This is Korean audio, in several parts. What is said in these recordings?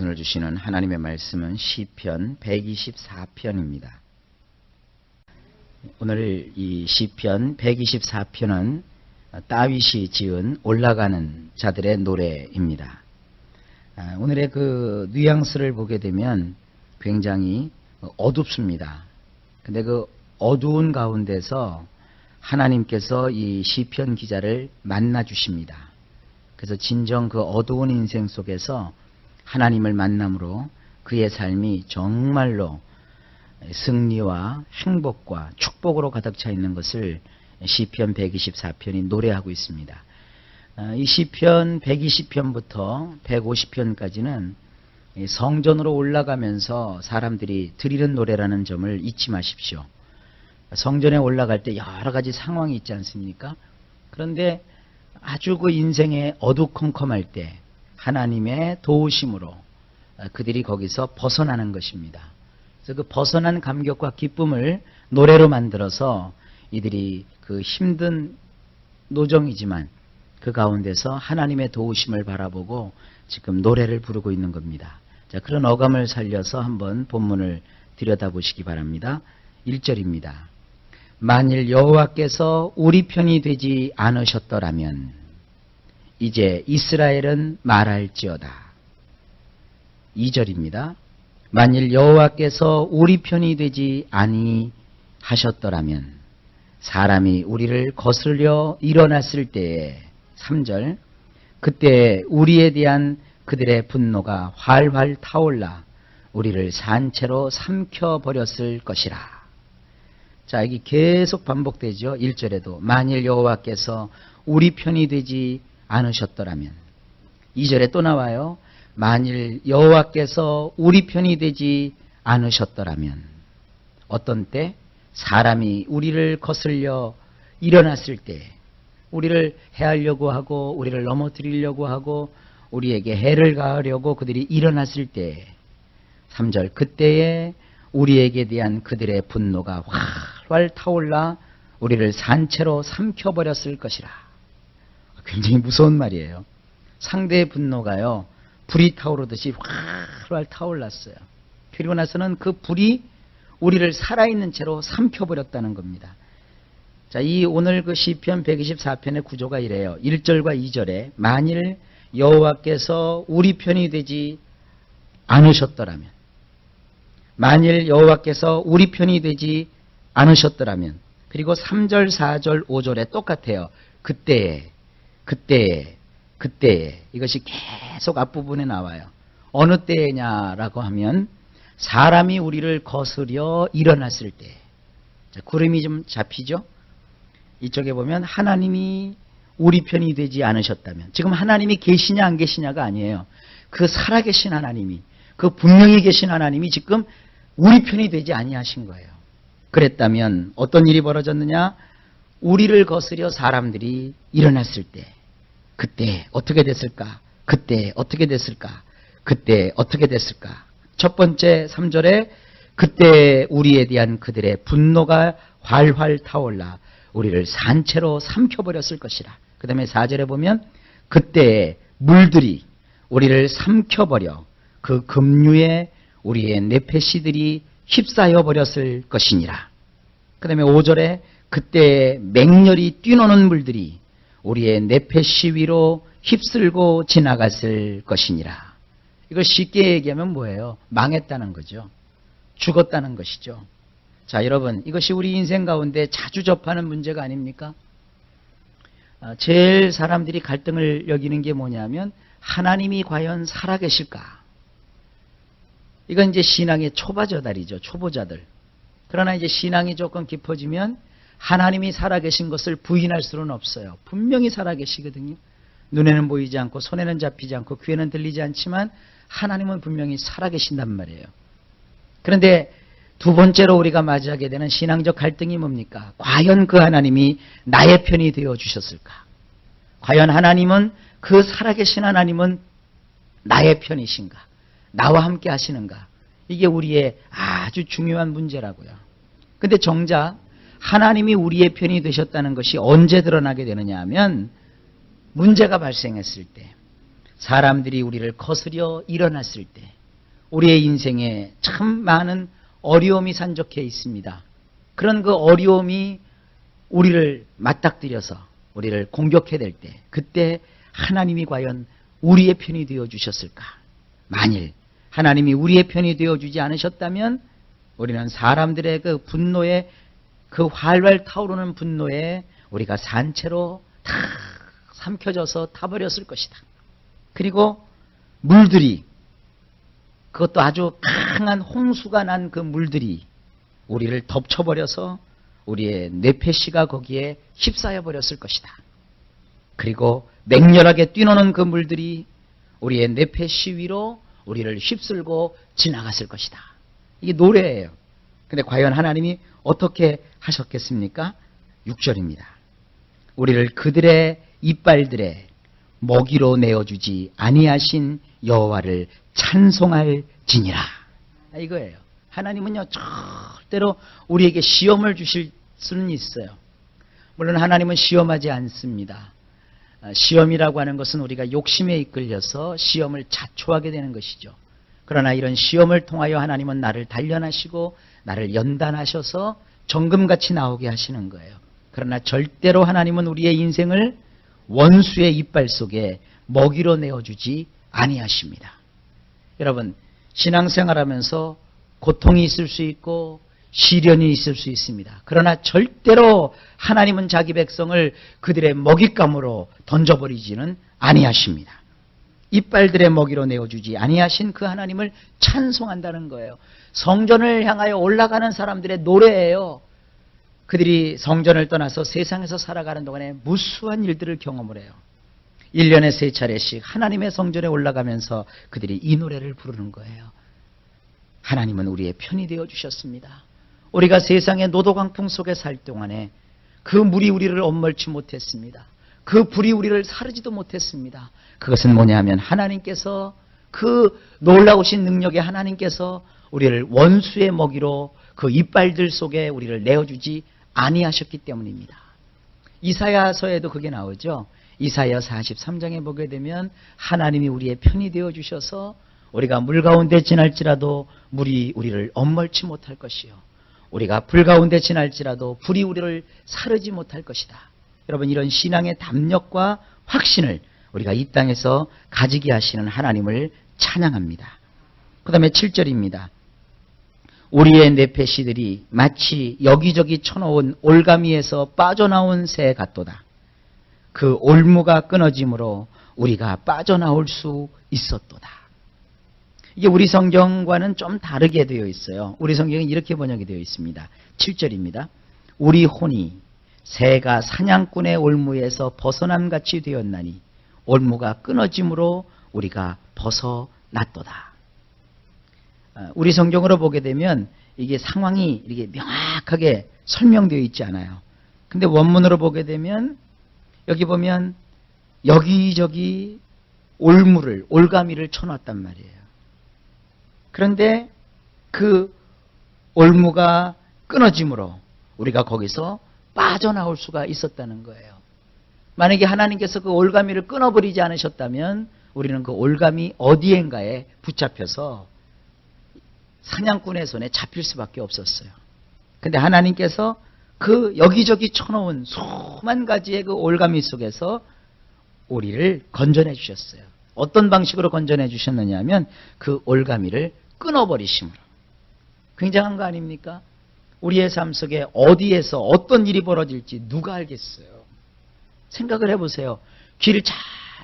오늘 주시는 하나님의 말씀은 시편 124편입니다. 오늘 이 시편 124편은 다윗이 지은 올라가는 자들의 노래입니다. 오늘의 그 뉘앙스를 보게 되면 굉장히 어둡습니다. 근데 그 어두운 가운데서 하나님께서 이 시편 기자를 만나 주십니다. 그래서 진정 그 어두운 인생 속에서 하나님을 만남으로 그의 삶이 정말로 승리와 행복과 축복으로 가득 차 있는 것을 시편 124편이 노래하고 있습니다. 이 시편 120편부터 150편까지는 성전으로 올라가면서 사람들이 드리는 노래라는 점을 잊지 마십시오. 성전에 올라갈 때 여러 가지 상황이 있지 않습니까? 그런데 아주 그 인생의 어두컴컴할 때 하나님의 도우심으로 그들이 거기서 벗어나는 것입니다. 그래서 그 벗어난 감격과 기쁨을 노래로 만들어서 이들이 그 힘든 노정이지만 그 가운데서 하나님의 도우심을 바라보고 지금 노래를 부르고 있는 겁니다. 자, 그런 어감을 살려서 한번 본문을 들여다보시기 바랍니다. 1절입니다. 만일 여호와께서 우리 편이 되지 않으셨더라면 이제 이스라엘은 말할지어다. 2절입니다. 만일 여호와께서 우리 편이 되지 아니하셨더라면 사람이 우리를 거스르려 일어났을 때에 3절 그때 우리에 대한 그들의 분노가 활활 타올라 우리를 산채로 삼켜버렸을 것이라. 자, 여기 계속 반복되죠. 1절에도 만일 여호와께서 우리 편이 되지 않으셨더라면 2절에 또 나와요. 만일 여호와께서 우리 편이 되지 않으셨더라면 어떤 때? 사람이 우리를 거슬려 일어났을 때 우리를 해하려고 하고 우리를 넘어뜨리려고 하고 우리에게 해를 가하려고 그들이 일어났을 때 3절 그때에 우리에게 대한 그들의 분노가 활활 타올라 우리를 산채로 삼켜버렸을 것이라. 굉장히 무서운 말이에요. 상대의 분노가요 불이 타오르듯이 활활 타올랐어요. 그리고 나서는 그 불이 우리를 살아있는 채로 삼켜버렸다는 겁니다. 자, 이 오늘 그 시편 124편의 구조가 이래요. 1절과 2절에 만일 여호와께서 우리 편이 되지 않으셨더라면 만일 여호와께서 우리 편이 되지 않으셨더라면 그리고 3절, 4절, 5절에 똑같아요. 그때에 이것이 계속 앞부분에 나와요. 어느 때냐라고 하면 사람이 우리를 거스려 일어났을 때. 자, 구름이 좀 잡히죠? 이쪽에 보면 하나님이 우리 편이 되지 않으셨다면 지금 하나님이 계시냐 안 계시냐가 아니에요. 그 살아계신 하나님이 그 분명히 계신 하나님이 지금 우리 편이 되지 아니하신 거예요. 그랬다면 어떤 일이 벌어졌느냐? 우리를 거스려 사람들이 일어났을 때 그때 어떻게 됐을까? 그때 어떻게 됐을까? 그때 어떻게 됐을까? 첫 번째 3절에 그때 우리에 대한 그들의 분노가 활활 타올라 우리를 산채로 삼켜버렸을 것이라. 그 다음에 4절에 보면 그때 물들이 우리를 삼켜버려 그 급류에 우리의 내패시들이 휩싸여 버렸을 것이니라. 그 다음에 5절에 그때 맹렬히 뛰노는 물들이 우리의 내패시 위로 휩쓸고 지나갔을 것이니라. 이걸 쉽게 얘기하면 뭐예요? 망했다는 거죠. 죽었다는 것이죠. 자, 여러분, 이것이 우리 인생 가운데 자주 접하는 문제가 아닙니까? 제일 사람들이 갈등을 여기는 게 뭐냐면 하나님이 과연 살아계실까? 이건 이제 신앙의 초보자들이죠. 초보자들. 그러나 이제 신앙이 조금 깊어지면 하나님이 살아계신 것을 부인할 수는 없어요. 분명히 살아계시거든요. 눈에는 보이지 않고 손에는 잡히지 않고 귀에는 들리지 않지만 하나님은 분명히 살아계신단 말이에요. 그런데 두 번째로 우리가 맞이하게 되는 신앙적 갈등이 뭡니까? 과연 그 하나님이 나의 편이 되어 주셨을까? 과연 하나님은 그 살아계신 하나님은 나의 편이신가? 나와 함께 하시는가? 이게 우리의 아주 중요한 문제라고요. 근데 정작 하나님이 우리의 편이 되셨다는 것이 언제 드러나게 되느냐 하면 문제가 발생했을 때 사람들이 우리를 거스려 일어났을 때 우리의 인생에 참 많은 어려움이 산적해 있습니다. 그런 그 어려움이 우리를 맞닥뜨려서 우리를 공격해댈 때 그때 하나님이 과연 우리의 편이 되어 주셨을까? 만일 하나님이 우리의 편이 되어 주지 않으셨다면 우리는 사람들의 그 분노에, 그 활활 타오르는 분노에 우리가 산채로 다 삼켜져서 타버렸을 것이다. 그리고 물들이, 그것도 아주 강한 홍수가 난 그 물들이 우리를 덮쳐버려서 우리의 뇌폐씨가 거기에 휩싸여 버렸을 것이다. 그리고 맹렬하게 뛰노는 그 물들이 우리의 뇌폐씨 위로 우리를 휩쓸고 지나갔을 것이다. 이게 노래예요. 근데 과연 하나님이 어떻게 하셨겠습니까? 6절입니다. 우리를 그들의 이빨들에 먹이로 내어주지 아니하신 여호와를 찬송할지니라. 이거예요. 하나님은요 절대로 우리에게 시험을 주실 수는 있어요. 물론 하나님은 시험하지 않습니다. 시험이라고 하는 것은 우리가 욕심에 이끌려서 시험을 자초하게 되는 것이죠. 그러나 이런 시험을 통하여 하나님은 나를 단련하시고 나를 연단하셔서 정금같이 나오게 하시는 거예요. 그러나 절대로 하나님은 우리의 인생을 원수의 이빨 속에 먹이로 내어주지 아니하십니다. 여러분, 신앙생활하면서 고통이 있을 수 있고 시련이 있을 수 있습니다. 그러나 절대로 하나님은 자기 백성을 그들의 먹잇감으로 던져버리지는 아니하십니다. 이빨들의 먹이로 내어주지 아니하신 그 하나님을 찬송한다는 거예요. 성전을 향하여 올라가는 사람들의 노래예요. 그들이 성전을 떠나서 세상에서 살아가는 동안에 무수한 일들을 경험을 해요. 1년에 3차례씩 하나님의 성전에 올라가면서 그들이 이 노래를 부르는 거예요. 하나님은 우리의 편이 되어 주셨습니다. 우리가 세상의 노도광풍 속에 살 동안에 그 물이 우리를 엄멀지 못했습니다. 그 불이 우리를 사르지도 못했습니다. 그것은 뭐냐면 하나님께서, 그 놀라우신 능력의 하나님께서 우리를 원수의 먹이로 그 이빨들 속에 우리를 내어주지 아니하셨기 때문입니다. 이사야서에도 그게 나오죠. 이사야 43장에 보게 되면 하나님이 우리의 편이 되어 주셔서 우리가 물 가운데 지날지라도 물이 우리를 엄멀지 못할 것이요, 우리가 불 가운데 지날지라도 불이 우리를 사르지 못할 것이다. 여러분, 이런 신앙의 담력과 확신을 우리가 이 땅에서 가지게 하시는 하나님을 찬양합니다. 그 다음에 7절입니다. 우리의 뇌폐시들이 마치 여기저기 쳐놓은 올가미에서 빠져나온 새 같도다. 그 올무가 끊어짐으로 우리가 빠져나올 수 있었도다. 이게 우리 성경과는 좀 다르게 되어 있어요. 우리 성경은 이렇게 번역이 되어 있습니다. 7절입니다. 우리 혼이 새가 사냥꾼의 올무에서 벗어남같이 되었나니 올무가 끊어짐으로 우리가 벗어났도다. 우리 성경으로 보게 되면 이게 상황이 이렇게 명확하게 설명되어 있지 않아요. 근데 원문으로 보게 되면 여기 보면 여기저기 올무를, 올가미를 쳐놨단 말이에요. 그런데 그 올무가 끊어짐으로 우리가 거기서 빠져나올 수가 있었다는 거예요. 만약에 하나님께서 그 올가미를 끊어버리지 않으셨다면 우리는 그 올가미 어디엔가에 붙잡혀서 사냥꾼의 손에 잡힐 수밖에 없었어요. 근데 하나님께서 그 여기저기 쳐놓은 수만 가지의 그 올가미 속에서 우리를 건져내 주셨어요. 어떤 방식으로 건져내 주셨느냐 하면 그 올가미를 끊어버리심으로. 굉장한 거 아닙니까? 우리의 삶 속에 어디에서 어떤 일이 벌어질지 누가 알겠어요? 생각을 해보세요. 길을 잘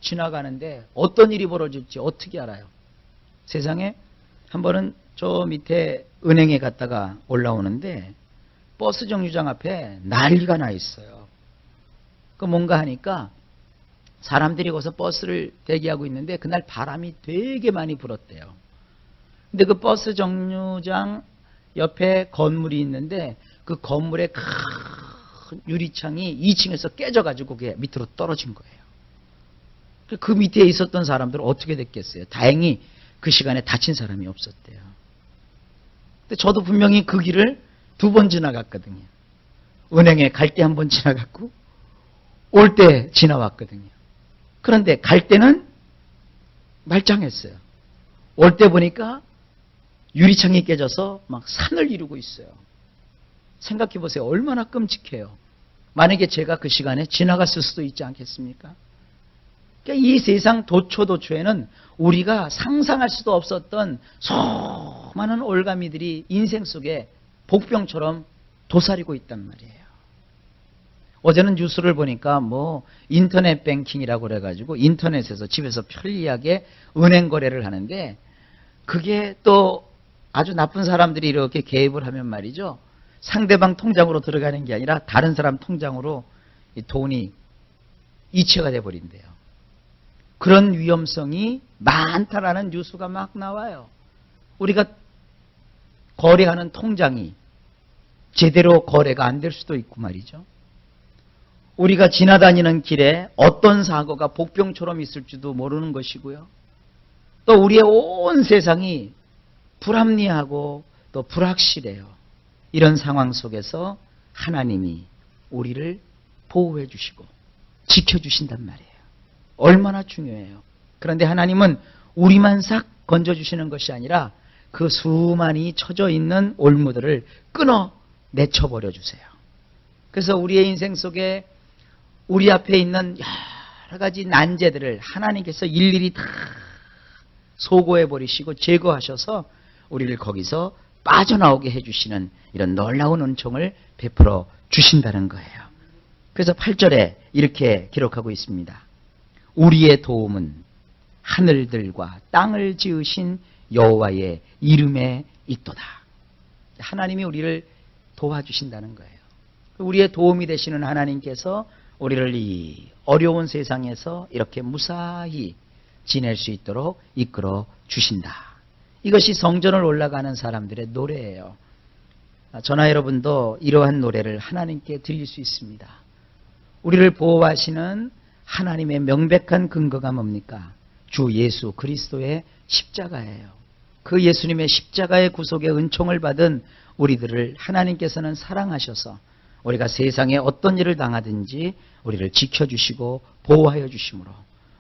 지나가는데 어떤 일이 벌어질지 어떻게 알아요? 세상에 한 번은 저 밑에 은행에 갔다가 올라오는데 버스 정류장 앞에 난리가 나 있어요. 그 뭔가 하니까 사람들이 거기서 버스를 대기하고 있는데 그날 바람이 되게 많이 불었대요. 근데 그 버스 정류장 옆에 건물이 있는데 그 건물의 큰 유리창이 2층에서 깨져가지고 그게 밑으로 떨어진 거예요. 그 밑에 있었던 사람들은 어떻게 됐겠어요? 다행히 그 시간에 다친 사람이 없었대요. 근데 저도 분명히 그 길을 2번 지나갔거든요. 은행에 갈 때 1번 지나갔고 올 때 지나왔거든요. 그런데 갈 때는 말짱했어요. 올 때 보니까 유리창이 깨져서 막 산을 이루고 있어요. 생각해 보세요. 얼마나 끔찍해요. 만약에 제가 그 시간에 지나갔을 수도 있지 않겠습니까? 그러니까 이 세상 도초도초에는 우리가 상상할 수도 없었던 수많은 올가미들이 인생 속에 복병처럼 도사리고 있단 말이에요. 어제는 뉴스를 보니까 뭐 인터넷 뱅킹이라고 그래가지고 인터넷에서 집에서 편리하게 은행 거래를 하는데 그게 또 아주 나쁜 사람들이 이렇게 개입을 하면 말이죠. 상대방 통장으로 들어가는 게 아니라 다른 사람 통장으로 이 돈이 이체가 돼버린대요. 그런 위험성이 많다라는 뉴스가 막 나와요. 우리가 거래하는 통장이 제대로 거래가 안 될 수도 있고 말이죠. 우리가 지나다니는 길에 어떤 사고가 복병처럼 있을지도 모르는 것이고요. 또 우리의 온 세상이 불합리하고 또 불확실해요. 이런 상황 속에서 하나님이 우리를 보호해 주시고 지켜주신단 말이에요. 얼마나 중요해요. 그런데 하나님은 우리만 싹 건져주시는 것이 아니라 그 수많이 쳐져 있는 올무들을 끊어 내쳐버려 주세요. 그래서 우리의 인생 속에 우리 앞에 있는 여러 가지 난제들을 하나님께서 일일이 다 소고해 버리시고 제거하셔서 우리를 거기서 빠져나오게 해주시는 이런 놀라운 은총을 베풀어 주신다는 거예요. 그래서 8절에 이렇게 기록하고 있습니다. 우리의 도움은 하늘들과 땅을 지으신 여호와의 이름에 있도다. 하나님이 우리를 도와주신다는 거예요. 우리의 도움이 되시는 하나님께서 우리를 이 어려운 세상에서 이렇게 무사히 지낼 수 있도록 이끌어 주신다. 이것이 성전을 올라가는 사람들의 노래예요. 저나 여러분도 이러한 노래를 하나님께 드릴 수 있습니다. 우리를 보호하시는 하나님의 명백한 근거가 뭡니까? 주 예수 그리스도의 십자가예요. 그 예수님의 십자가의 구속의 은총을 받은 우리들을 하나님께서는 사랑하셔서 우리가 세상에 어떤 일을 당하든지 우리를 지켜주시고 보호하여 주심으로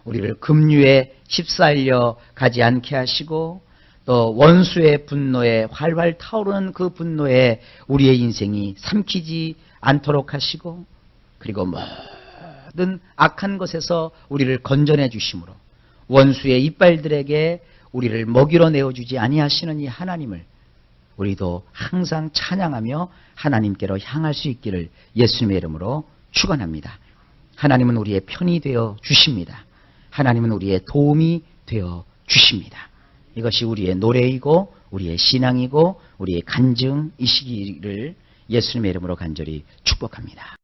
우리를 급류에 휩싸려 가지 않게 하시고 또 원수의 분노에 활활 타오르는 그 분노에 우리의 인생이 삼키지 않도록 하시고 그리고 모든 악한 것에서 우리를 건져내 주심으로 원수의 이빨들에게 우리를 먹이로 내어주지 아니하시는 이 하나님을 우리도 항상 찬양하며 하나님께로 향할 수 있기를 예수님의 이름으로 축원합니다. 하나님은 우리의 편이 되어 주십니다. 하나님은 우리의 도움이 되어 주십니다. 이것이 우리의 노래이고 우리의 신앙이고 우리의 간증이시기를 예수님의 이름으로 간절히 축복합니다.